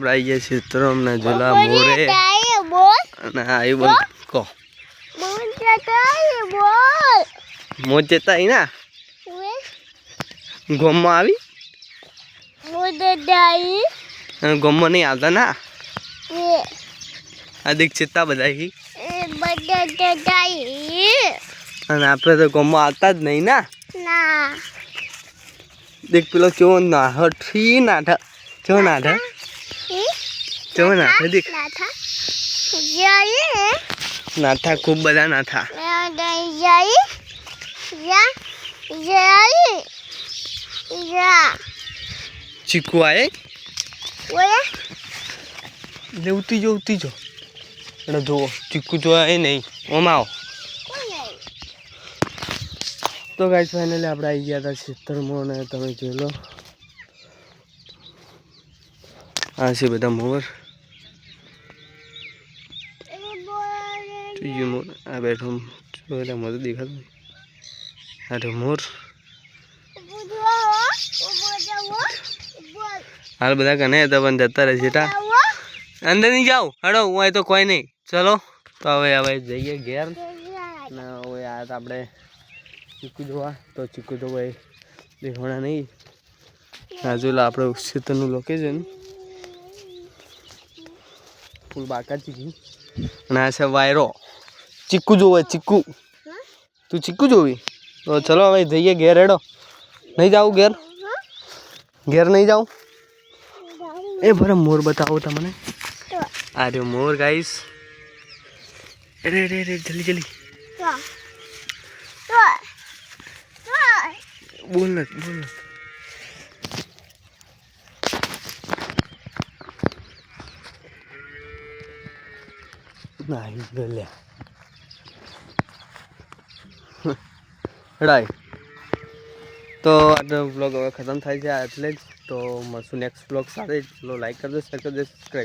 આપણે આવી ગયા ક્ષેત્રમાં જોલા મોરે અને આવી બોલ કહો મોજ જતા અહીં ના ગોમમાં આવી ગોમમાં નહીં આવતા ના આ દીક ચેતા બધા અને આપણે તો ગોમમાં આવતા જ નહીં ના દેખ પેલો કેવો નાઠી નાઠા કેવો નાઠા કેવો નાઠા દેખ નાઠા ખૂબ બધા નાઠા ચીકુ આયે લે ઉતી જો એટલે જુઓ ચીકુ જોયા નહીં ઓમાં આવો તો ગાઈસ ફાઇનલી આપણે આવી ગયા હતા ક્ષેત્રમાં અને તમે જોઈ લો આ છે બધા મોર ત્રીજો મોર આ બેઠો જોયેલા મોર દેખાતું આ મોર હાલ બધા કને હતા પણ જતા રહે છે અંદર નહીં જાઓ હડો હું અહીં તો કોઈ નહીં ચલો તો હવે જઈએ ઘેર ને હવે આ આપણે ચીકુ જોવા તો ચીકુ તો ભાઈ દેખવાના નહીં આજુલા આપણે ક્ષેત્રનું લોકેશન ફૂલ બાકા ચીકી અને આ છે વાયરો ચીકુ જોવે ચીકુ તું ચીકુ જોવી તો ચલો હવે જઈએ ઘેર હેડો નહીં જાઉં ઘેર નહીં જાઉં એ બરાબર મોર બતાવો તમને આ રહ્યો મોર ગાઈસ અરે જલ્દી બોલ નહીં ગલ્યા રાય તો આજનો બ્લોગ હવે ખતમ થાય છે એટલે જ તો મળશું નેક્સ્ટ બ્લોગ સાથે ચલો લાઈક કરજો શેર કરજો સબસ્ક્રાઈબ